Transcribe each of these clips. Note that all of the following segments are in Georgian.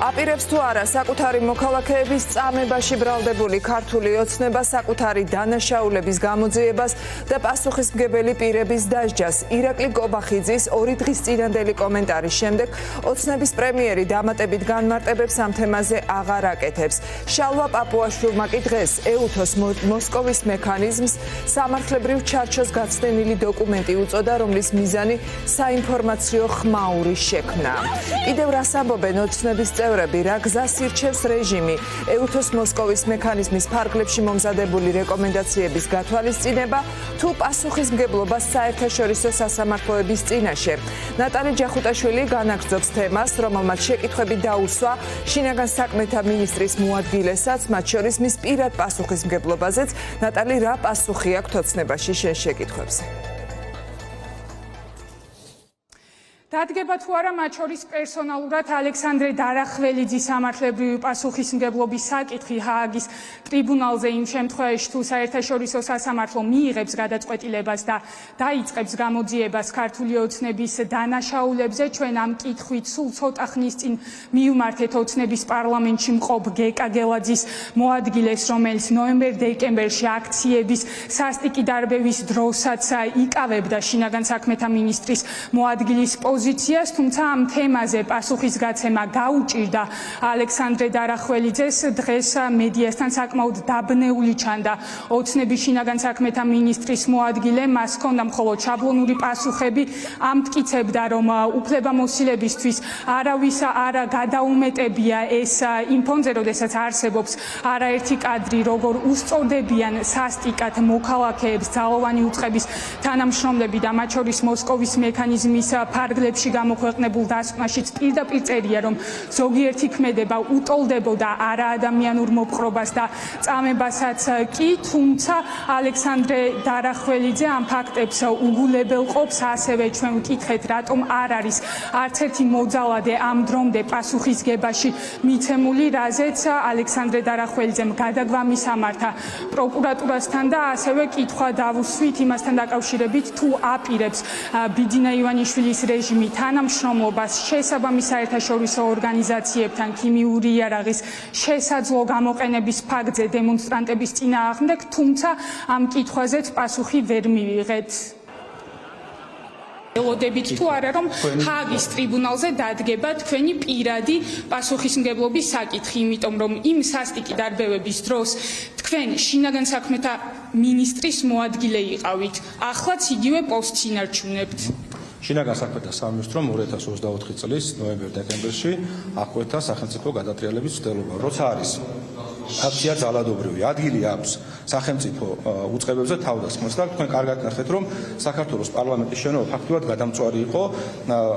აპირებს თუ არა საკუთარი მოქალაქეების წამებაში ბრალდებული ქართული ოცნება საკუთარი დანაშაულების გამოძიებას და პასუხისმგებელი პირების დასჯას. ირაკლი კობახიძის 2 დღის წინანდელი კომენტარის შემდეგ ოცნების პრემიერი დამატებით განმარტებებს ამ თემაზე აღარ აკეთებს. შალვა პაპუაშვილმა კი დღეს ეუთოს მოსკოვის მექანიზმს სამართლებრივ ჩარჩოს გაცდენილი დოკუმენტი უწოდა, რომლის მიზანი საინფორმაციო ხმაურის შექმნა. კიდევ რას ამბობენ ოცნების წევრები, რა გზას ირჩევს რეჟიმი, ეუთოს მოსკოვის მექანიზმის ფარგლებში მომზადებული რეკომენდაციების გათვალისწინება თუ პასუხისმგებლობა საერთაშორისო სასამართლოების წინაშე. ნატალი ჯახუტაშვილი განაგრძობს თემას, რომელმაც შეკითხვები დაუსვა შინაგან საქმეთა მინისტრის მოადგილესაც, მათ შორის მის პირად პასუხისმგებლობაზეც. ნატალი, რა პასუხი აქვთ ოცნებაში შენ შეკითხვებზე? დადგება თუ არა მათ შორის პერსონალურად ალექსანდრე დარახველიძის სამართლებრივი პასუხისმგებლობის საკითხი ჰააგის ტრიბუნალზე იმ შემთხვევაში, თუ საერთაშორისო სასამართლო მიიღებს გადაწყვეტილებას და დაიწყებს გამოძიებას ქართული ოცნების დანაშაულებზე. ჩვენ ამ კითხვით სულ ცოტა ხნის წინ მივმართეთ ოცნების პარლამენტში მყოფ გეკა გელაძის მოადგილეს, რომელიც ნოემბერ-დეკემბერში აქციების სასტიკი დარბევის დროსაც იკავებდა შინაგან საქმეთა მინისტრის მოადგილის პოზიციას, თუმცა ამ თემაზე პასუხისგაცემა გაუჭირდა ალექსანდრე დარახველიძეს. დღეს მედიასთან საკმაოდ დაბნეული ჩანდა ოცნების შინაგან საქმეთა მინისტრის მოადგილე. მას ჰქონდა მხოლოდ შაბლონური პასუხები. ამტკიცებდა, რომ უფლებამოსილებისთვის არავის არ გადაუმეტებია ეს იმ ფონზე, როდესაც არსებობს არაერთი კადრი, როგორ უსწორდებიან სასტიკად მოქალაქეებს ძალოვანი უწყების თანამშრომლები და მათ შორის მოსკოვის მექანიზმის ფარგლებში გამოქვეყნებულ დასკვნაშიც პირდაპირ წერია, რომ ზოგიერთი ქმედება უტოლდებოდა არაადამიანურ მოპყრობას და წამებასაც კი, თუმცა ალექსანდრე დარახველიძე ამ ფაქტებს უგულებელ ყოფს. ასევე ჩვენ ვკითხეთ, რატომ არ არის არც ერთი მოძალადე ამ დრომდე პასუხისგებაში მიცემული, რაზეც ალექსანდრე დარახველიძემ გადაგვა მისამართა პროკურატურასთან და ასევე კითხვა დავუსვით იმასთან დაკავშირებით, თუ აპირებს ბიძინა ივანიშვილის რეჟიმი თანამშრომლობას შესაბამის საერთაშორისო ორგანიზაციებთან ქიმიური იარაღის შესაძლო გამოყენების ფაქტზე დემონსტრანტების წინააღმდეგ, თუმცა ამ კითხვაზეც პასუხი ვერ მივიღეთ. ელოდებით თუ არა, რომ ჰააგის ტრიბუნალზე დადგება თქვენი პირადი პასუხისმგებლობის საკითხი, იმიტომ რომ იმ სასტიკი დარბევების დროს თქვენ შინაგან საქმეთა მინისტრის მოადგილე იყავით, ახლაც იგივე პოსტს ინარჩუნებთ. შინაგან საქმეთა სამინისტრომ 2024 წლის ნოემბერ-დეკემბერში აკვეთა სახელმწიფო გადატრიალების მცდელობა. როცა არის აქცია ძალადობრივი, ადგილი აქვს სახელმწიფო უწყებებზე თავდასხმას და თქვენ კარგად ნახეთ, რომ საქართველოს პარლამენტის შენობა ფაქტურად გადამწვარი იყო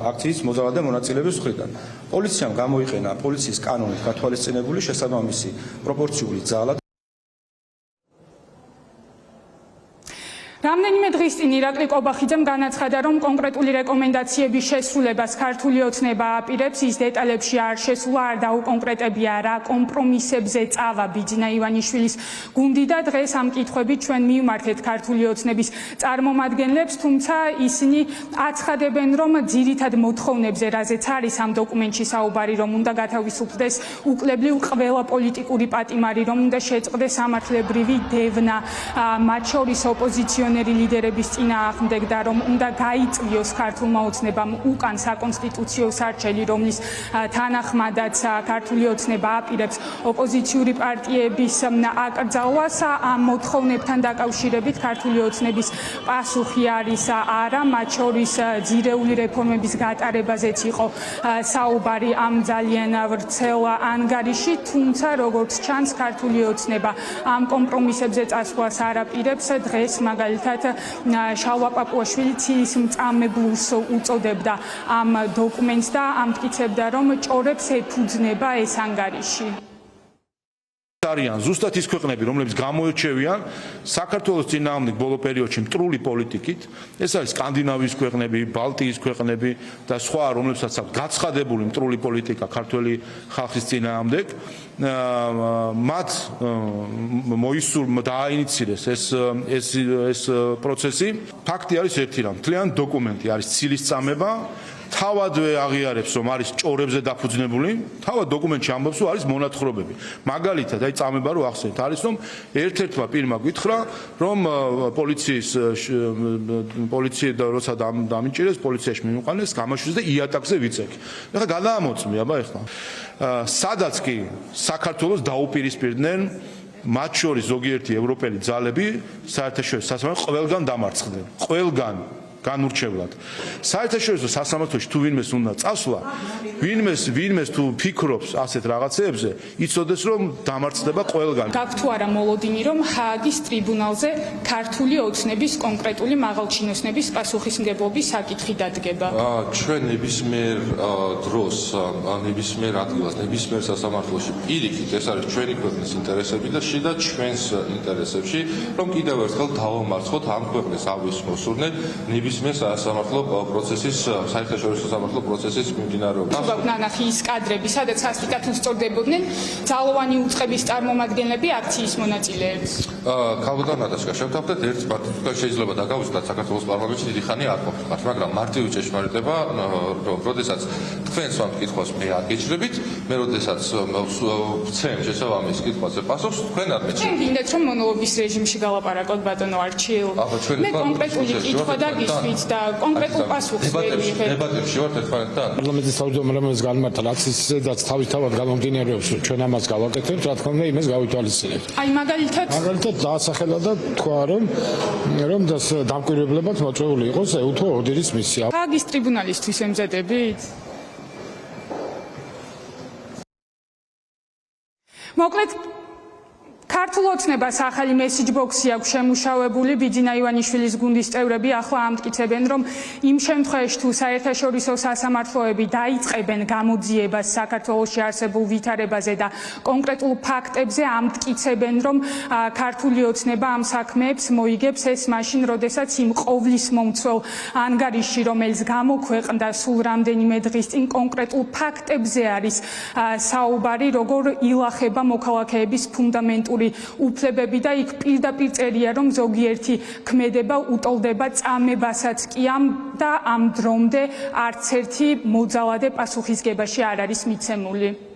აქციის მოძალადე მონაწილეების მხრიდან. პოლიციამ გამოიყენა პოლიციის კანონით გათვალისწინებული შესაბამისი პროპორციული ძალა. რამდენიმე დღის წინ ირაკლი კობახიძემ განაცხადა, რომ კონკრეტული რეკომენდაციების შესრულებას ქართული ოცნება აპირებს. ის დეტალებში არ შესულა, არ დაუკონკრეტებია, რა კომპრომისებზე წავა ბიძინა ივანიშვილის გუნდი და დღეს ამ კითხვებით ჩვენ მივმართეთ ქართული ოცნების წარმომადგენლებს, თუმცა ისინი აცხადებენ, რომ ძირითად მოთხოვნებზე, რაზეც არის ამ დოკუმენტში საუბარი, რომ უნდა გათავისუფლდეს უკლებლივ ყველა პოლიტიკური პატიმარი, რომ უნდა შეწყდეს სამართლებრივი დევნა, მათ შორის ოპოზიციონერი ლიდერების წინააღმდეგ და რომ უნდა გაიწვიოს ქართულმა ოცნებამ უკან საკონსტიტუციო სარჩელი, რომლის თანახმადაც ქართული ოცნება აპირებს ოპოზიციური პარტიების აკრძალვას. ამ მოთხოვნებთან დაკავშირებით ქართული ოცნების პასუხი არის არა, მათ შორის ძირეული რეფორმების გატარებაზეც იყო საუბარი ამ ძალიან ვრცელ ანგარიში, თუმცა როგორც ჩანს ქართული ოცნება ამ კომპრომისებზე წასვლას არ აპირებს. დღეს მაგალითად შალვა პაპუაშვილი ცილის მწამებულს უწოდებდა ამ დოკუმენტს და ამტკიცებდა, რომ ჭორებს ეფუძნება ეს ანგარიში. არიან ზუსტად ის ქვეყნები, რომლებიც გამოირჩევიან საქართველოს წინააღმდეგ ბოლო პერიოდში მტრული პოლიტიკით. ეს არის სკანდინავიის ქვეყნები, ბალტიის ქვეყნები და სხვა, რომლებსაც აქვს გაცხადებული მტრული პოლიტიკა ქართველი ხალხის წინააღმდეგ. მათ დააინიცირეს ეს პროცესი. ფაქტი არის ერთი რამ, მთლიანი დოკუმენტი არის ცილის წამება თავადვე აღიარებს, რომ არის ჭორებზე დაფუძნებული, თავად დოკუმენტში ამბობს, რომ არის მონათხრობები. მაგალითად, აი წამება რომ ახსენეთ, არის რომ ერთ-ერთმა პირმა გითხრა, რომ პოლიცია როცა დამიჭირეს, პოლიციაში მივიყვანეს, გამოშვეს და იატაკზე ვიწექი. ეხლა გადაამოწმე, აბა ეხლა. სადაც კი საქართველოს დაუპირისპირდნენ მათ შორის ზოგიერთი ევროპელი ძალები საერთაშორისო სასამართლოში ყველგან დამარცხდნენ. ყველგან განურჩევლად. საერთაშორისო სასამართლოში თუ ვინმეს უნდა წასვლა, ვინმეს თუ ფიქრობს ასეთ რაღაცეებზე, იცოდეს რომ დამარცხდება ყველგან. გაქვთ თუ არა მოლოდინი, რომ ჰააგის ტრიბუნალზე ქართული ოცნების კონკრეტული მაღალჩინოსნების პასუხისმგებლობის საკითხი დადგება? ჩვენ ნებისმიერ დროს, ნებისმიერ ადგილას, ნებისმიერ სასამართლოში პირიქით ეს არის ჩვენი ქვეყნის ინტერესები და შიდა ჩვენს ინტერესებში, რომ კიდევ ერთხელ დავამარცხოთ ამ ქვეყნის ავის მოსურნე ნებისმიერ სასამართლო პროცესის, საერთაშორისო სასამართლო პროცესის მიმდინარეობაზე. ნანახი ის კადრები, სადაც სასტიკად უსწორდებოდნენ ძალოვანი უწყების წარმომადგენლები აქციის მონაწილეებს. ქალბატონ ნატაშკა, შევთავაზეთ ერთ პარტიას შეიძლება დაგავიწყდეთ საქართველოს პარლამენტში დიდი ხანი არ ყოფილიყავთ, მაგრამ მარტივი ჭეშმარიტება, როდესაც თქვენს ამ კითხვას მე არ გეჭრებით, მე როდესაც ვცემ შესაბამის კითხვაზე პასუხს, თქვენ არ მეჭრებით. ჩვენ გინდათ რომ მონოლოგის რეჟიმში galaparagot ბატონო არჩილ. მე კონკრეტული კითხვა დაგისვით და კონკრეტულ პასუხს ვიღებ. დებატებში ვართ ერთმანეთთან. პარლამენტის თავმჯდომარეობის განმარტა აქციისედაც თავისთავად გამომდინარეობს, რომ ჩვენ ამას გავაკეთებთ, რა თქმა უნდა, იმას გავითვალისწინებთ. აი მაგალითად დაასახელა და თქვა, რომ დამკვირვებლებად მოწვეული იყოს ეუთო ორდერის მისია. ჰააგის ტრიბუნალისთვის ემზადებით? მოკლედ ქართულ ოცნებას ახალი მესიჯ ბოქსი აქვს შემუშავებული. ბიძინა ივანიშვილის გუნდის წევრები ახლა ამტკიცებენ, რომ იმ შემთხვევაში თუ საერთაშორისო სასამართლოები დაიწყებენ გამოძიებას საქართველოში არსებულ ვითარებაზე და კონკრეტულ ფაქტებზე, ამტკიცებენ, რომ ქართული ოცნება ამ საქმეებს მოიგებს ეს მაშინ, როდესაც იმ ყოვლის მომცველ ანგარიშში, რომელიც გამოქვეყნდა სულ რამდენიმე დღის წინ, კონკრეტულ ფაქტებზე არის საუბარი, როგორ ილახება მოქალაქეების ფუნდამენტური უფლებები და იქ პირდაპირ წერია, რომ ზოგიერთი ქმედება უტოლდება წამებასაც კი და ამ დრომდე არც ერთი მოძალადე პასუხისგებაში არ არის მიცემული.